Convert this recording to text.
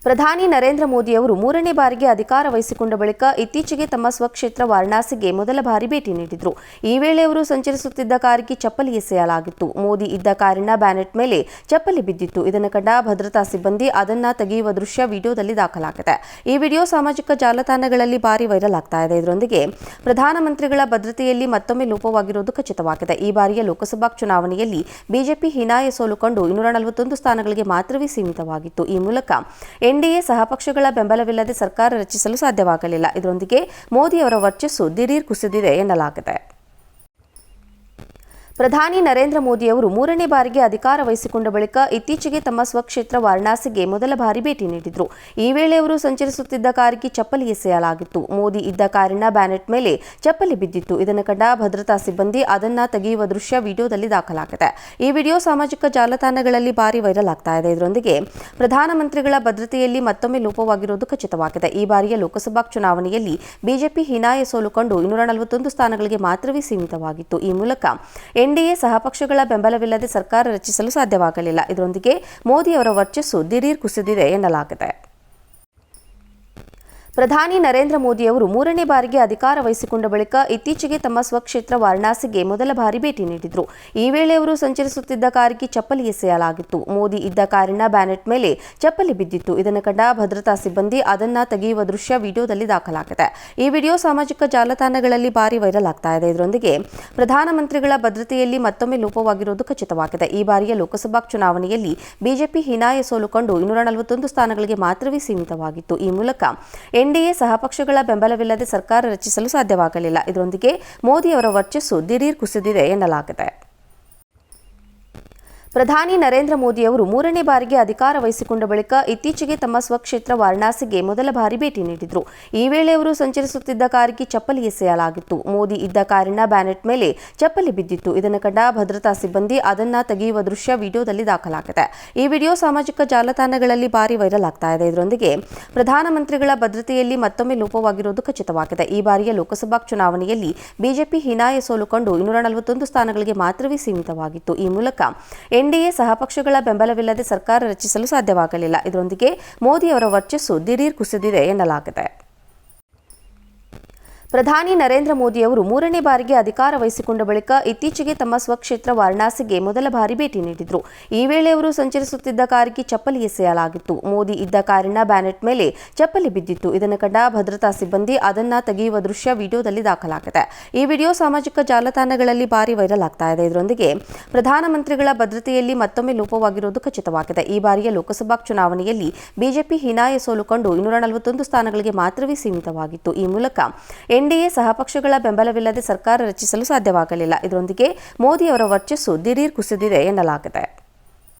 ಪ್ರಧಾನಿ ನರೇಂದ್ರ ಮೋದಿ ಅವರು ಮೂರನೇ ಬಾರಿಗೆ ಅಧಿಕಾರ ವಹಿಸಿಕೊಂಡ ಬಳಿಕ ಇತ್ತೀಚೆಗೆ ತಮ್ಮ ಸ್ವಕ್ಷೇತ್ರ ವಾರಣಾಸಿಗೆ ಮೊದಲ ಬಾರಿ ಭೇಟಿ ನೀಡಿದ್ರು. ಈ ವೇಳೆ ಅವರು ಸಂಚರಿಸುತ್ತಿದ್ದ ಕಾರಿಗೆ ಚಪ್ಪಲಿ ಎಸೆಯಲಾಗಿತ್ತು. ಮೋದಿ ಇದ್ದ ಕಾರಿನ ಬ್ಯಾನೆಟ್ ಮೇಲೆ ಚಪ್ಪಲಿ ಬಿದ್ದಿತ್ತು. ಇದನ್ನು ಕಂಡ ಭದ್ರತಾ ಸಿಬ್ಬಂದಿ ಅದನ್ನ ತೆಗೆಯುವ ದೃಶ್ಯ ವಿಡಿಯೋದಲ್ಲಿ ದಾಖಲಾಗಿದೆ. ಈ ವಿಡಿಯೋ ಸಾಮಾಜಿಕ ಜಾಲತಾಣಗಳಲ್ಲಿ ಭಾರಿ ವೈರಲ್ ಆಗ್ತಾ ಇದೆ. ಇದರೊಂದಿಗೆ ಪ್ರಧಾನಮಂತ್ರಿಗಳ ಭದ್ರತೆಯಲ್ಲಿ ಮತ್ತೊಮ್ಮೆ ಲೋಪವಾಗಿರುವುದು ಖಚಿತವಾಗಿದೆ. ಈ ಬಾರಿಯ ಲೋಕಸಭಾ ಚುನಾವಣೆಯಲ್ಲಿ ಬಿಜೆಪಿ ಹೀನಾಯ ಸೋಲು ಕಂಡು 241 ಸ್ಥಾನಗಳಿಗೆ ಮಾತ್ರವೇ ಸೀಮಿತವಾಗಿತ್ತು. ಈ ಮೂಲಕ ಎನ್ಡಿಎ ಸಹಪಕ್ಷಗಳ ಬೆಂಬಲವಿಲ್ಲದೆ ಸರ್ಕಾರ ರಚಿಸಲು ಸಾಧ್ಯವಾಗಲಿಲ್ಲ. ಇದರೊಂದಿಗೆ ಮೋದಿ ಅವರ ವರ್ಚಸ್ಸು ದಿಢೀರ್ ಕುಸಿದಿದೆ ಎನ್ನಲಾಗಿದೆ. ಪ್ರಧಾನಿ ನರೇಂದ್ರ ಮೋದಿ ಅವರು ಮೂರನೇ ಬಾರಿಗೆ ಅಧಿಕಾರ ವಹಿಸಿಕೊಂಡ ಬಳಿಕ ಇತ್ತೀಚೆಗೆ ತಮ್ಮ ಸ್ವಕ್ಷೇತ್ರ ವಾರಣಾಸಿಗೆ ಮೊದಲ ಬಾರಿ ಭೇಟಿ ನೀಡಿದ್ರು. ಈ ವೇಳೆ ಅವರು ಸಂಚರಿಸುತ್ತಿದ್ದ ಕಾರಿಗೆ ಚಪ್ಪಲಿ ಎಸೆಯಲಾಗಿತ್ತು. ಮೋದಿ ಇದ್ದ ಕಾರಿನ ಬ್ಯಾನೆಟ್ ಮೇಲೆ ಚಪ್ಪಲಿ ಬಿದ್ದಿತ್ತು. ಇದನ್ನು ಕಂಡ ಭದ್ರತಾ ಸಿಬ್ಬಂದಿ ಅದನ್ನ ತೆಗೆಯುವ ದೃಶ್ಯ ವಿಡಿಯೋದಲ್ಲಿ ದಾಖಲಾಗಿದೆ. ಈ ವಿಡಿಯೋ ಸಾಮಾಜಿಕ ಜಾಲತಾಣಗಳಲ್ಲಿ ಭಾರಿ ವೈರಲ್ ಆಗ್ತಾ ಇದೆ. ಇದರೊಂದಿಗೆ ಪ್ರಧಾನಮಂತ್ರಿಗಳ ಭದ್ರತೆಯಲ್ಲಿ ಮತ್ತೊಮ್ಮೆ ಲೋಪವಾಗಿರುವುದು ಖಚಿತವಾಗಿದೆ. ಈ ಬಾರಿಯ ಲೋಕಸಭಾ ಚುನಾವಣೆಯಲ್ಲಿ ಬಿಜೆಪಿ ಹೀನಾಯ ಸೋಲು ಕಂಡು 241 ಸ್ಥಾನಗಳಿಗೆ ಮಾತ್ರವೇ ಸೀಮಿತವಾಗಿತ್ತು. ಈ ಮೂಲಕ ಎನ್ಡಿಎ ಸಹಪಕ್ಷಗಳ ಬೆಂಬಲವಿಲ್ಲದೆ ಸರ್ಕಾರ ರಚಿಸಲು ಸಾಧ್ಯವಾಗಲಿಲ್ಲ. ಇದರೊಂದಿಗೆ ಮೋದಿ ಅವರ ವರ್ಚಸ್ಸು ದಿಢೀರ್ ಕುಸಿದಿದೆ ಎನ್ನಲಾಗಿದೆ. ಪ್ರಧಾನಿ ನರೇಂದ್ರ ಮೋದಿ ಅವರು ಮೂರನೇ ಬಾರಿಗೆ ಅಧಿಕಾರ ವಹಿಸಿಕೊಂಡ ಬಳಿಕ ಇತ್ತೀಚೆಗೆ ತಮ್ಮ ಸ್ವಕ್ಷೇತ್ರ ವಾರಣಾಸಿಗೆ ಮೊದಲ ಬಾರಿ ಭೇಟಿ ನೀಡಿದ್ರು. ಈ ವೇಳೆ ಅವರು ಸಂಚರಿಸುತ್ತಿದ್ದ ಕಾರಿಗೆ ಚಪ್ಪಲಿ ಎಸೆಯಲಾಗಿತ್ತು. ಮೋದಿ ಇದ್ದ ಕಾರಿನ ಬ್ಯಾನೆಟ್ ಮೇಲೆ ಚಪ್ಪಲಿ ಬಿದ್ದಿತ್ತು. ಇದನ್ನು ಕಂಡ ಭದ್ರತಾ ಸಿಬ್ಬಂದಿ ಅದನ್ನ ತೆಗೆಯುವ ದೃಶ್ಯ ವಿಡಿಯೋದಲ್ಲಿ ದಾಖಲಾಗಿದೆ. ಈ ವಿಡಿಯೋ ಸಾಮಾಜಿಕ ಜಾಲತಾಣಗಳಲ್ಲಿ ಭಾರಿ ವೈರಲ್ ಆಗ್ತಾ ಇದೆ. ಇದರೊಂದಿಗೆ ಪ್ರಧಾನಮಂತ್ರಿಗಳ ಭದ್ರತೆಯಲ್ಲಿ ಮತ್ತೊಮ್ಮೆ ಲೋಪವಾಗಿರುವುದು ಖಚಿತವಾಗಿದೆ. ಈ ಬಾರಿಯ ಲೋಕಸಭಾ ಚುನಾವಣೆಯಲ್ಲಿ ಬಿಜೆಪಿ ಹೀನಾಯ ಸೋಲು ಕಂಡು 241 ಸ್ಥಾನಗಳಿಗೆ ಮಾತ್ರವೇ ಸೀಮಿತವಾಗಿತ್ತು. ಈ ಮೂಲಕ ಎನ್ಡಿಎ ಸಹಪಕ್ಷಗಳ ಬೆಂಬಲವಿಲ್ಲದೆ ಸರ್ಕಾರ ರಚಿಸಲು ಸಾಧ್ಯವಾಗಲಿಲ್ಲ. ಇದರೊಂದಿಗೆ ಮೋದಿ ಅವರ ವರ್ಚಸ್ಸು ದಿಢೀರ್ ಕುಸಿದಿದೆ ಎನ್ನಲಾಗಿದೆ. ಪ್ರಧಾನಿ ನರೇಂದ್ರ ಮೋದಿ ಅವರು ಮೂರನೇ ಬಾರಿಗೆ ಅಧಿಕಾರ ವಹಿಸಿಕೊಂಡ ಬಳಿಕ ಇತ್ತೀಚೆಗೆ ತಮ್ಮ ಸ್ವಕ್ಷೇತ್ರ ವಾರಣಾಸಿಗೆ ಮೊದಲ ಬಾರಿ ಭೇಟಿ ನೀಡಿದ್ರು. ಈ ವೇಳೆ ಅವರು ಸಂಚರಿಸುತ್ತಿದ್ದ ಕಾರಿಗೆ ಚಪ್ಪಲಿ ಎಸೆಯಲಾಗಿತ್ತು. ಮೋದಿ ಇದ್ದ ಕಾರಿನ ಬ್ಯಾನೆಟ್ ಮೇಲೆ ಚಪ್ಪಲಿ ಬಿದ್ದಿತ್ತು. ಇದನ್ನು ಕಂಡ ಭದ್ರತಾ ಸಿಬ್ಬಂದಿ ಅದನ್ನ ತೆಗೆಯುವ ದೃಶ್ಯ ವಿಡಿಯೋದಲ್ಲಿ ದಾಖಲಾಗಿದೆ. ಈ ವಿಡಿಯೋ ಸಾಮಾಜಿಕ ಜಾಲತಾಣಗಳಲ್ಲಿ ಭಾರಿ ವೈರಲ್ ಆಗ್ತಾ ಇದೆ. ಇದರೊಂದಿಗೆ ಪ್ರಧಾನಮಂತ್ರಿಗಳ ಭದ್ರತೆಯಲ್ಲಿ ಮತ್ತೊಮ್ಮೆ ಲೋಪವಾಗಿರುವುದು ಖಚಿತವಾಗಿದೆ. ಈ ಬಾರಿಯ ಲೋಕಸಭಾ ಚುನಾವಣೆಯಲ್ಲಿ ಬಿಜೆಪಿ ಹೀನಾಯ ಸೋಲು ಕಂಡು 241 ಸ್ಥಾನಗಳಿಗೆ ಮಾತ್ರವೇ ಸೀಮಿತವಾಗಿತ್ತು. ಈ ಮೂಲಕ ಎನ್ಡಿಎ ಸಹಪಕ್ಷಗಳ ಬೆಂಬಲವಿಲ್ಲದೆ ಸರ್ಕಾರ ರಚಿಸಲು ಸಾಧ್ಯವಾಗಲಿಲ್ಲ. ಇದರೊಂದಿಗೆ ಮೋದಿ ಅವರ ವರ್ಚಸ್ಸು ದಿಢೀರ್ ಕುಸಿದಿದೆ ಎನ್ನಲಾಗಿದೆ. ಪ್ರಧಾನಿ ನರೇಂದ್ರ ಮೋದಿ ಅವರು ಮೂರನೇ ಬಾರಿಗೆ ಅಧಿಕಾರ ವಹಿಸಿಕೊಂಡ ಬಳಿಕ ಇತ್ತೀಚೆಗೆ ತಮ್ಮ ಸ್ವಕ್ಷೇತ್ರ ವಾರಣಾಸಿಗೆ ಮೊದಲ ಬಾರಿ ಭೇಟಿ ನೀಡಿದ್ರು. ಈ ವೇಳೆ ಅವರು ಸಂಚರಿಸುತ್ತಿದ್ದ ಕಾರಿಗೆ ಚಪ್ಪಲಿ ಎಸೆಯಲಾಗಿತ್ತು. ಮೋದಿ ಇದ್ದ ಕಾರಿನ ಬ್ಯಾನೆಟ್ ಮೇಲೆ ಚಪ್ಪಲಿ ಬಿದ್ದಿತ್ತು. ಇದನ್ನು ಕಂಡ ಭದ್ರತಾ ಸಿಬ್ಬಂದಿ ಅದನ್ನ ತೆಗೆಯುವ ದೃಶ್ಯ ವಿಡಿಯೋದಲ್ಲಿ ದಾಖಲಾಗಿದೆ. ಈ ವಿಡಿಯೋ ಸಾಮಾಜಿಕ ಜಾಲತಾಣಗಳಲ್ಲಿ ಭಾರಿ ವೈರಲ್ ಆಗ್ತಾ ಇದೆ. ಇದರೊಂದಿಗೆ ಪ್ರಧಾನಮಂತ್ರಿಗಳ ಭದ್ರತೆಯಲ್ಲಿ ಮತ್ತೊಮ್ಮೆ ಲೋಪವಾಗಿರುವುದು ಖಚಿತವಾಗಿದೆ. ಈ ಬಾರಿಯ ಲೋಕಸಭಾ ಚುನಾವಣೆಯಲ್ಲಿ ಬಿಜೆಪಿ ಹೀನಾಯ ಸೋಲು ಕಂಡು 241 ಸ್ಥಾನಗಳಿಗೆ ಮಾತ್ರವೇ ಸೀಮಿತವಾಗಿತ್ತು. ಈ ಮೂಲಕ ಎನ್ಡಿಎ ಸಹಪಕ್ಷಗಳ ಬೆಂಬಲವಿಲ್ಲದೆ ಸರ್ಕಾರ ರಚಿಸಲು ಸಾಧ್ಯವಾಗಲಿಲ್ಲ. ಇದರೊಂದಿಗೆ ಮೋದಿ ಅವರ ವರ್ಚಸ್ಸು ದಿಢೀರ್ ಕುಸಿದಿದೆ ಎನ್ನಲಾಗಿದೆ.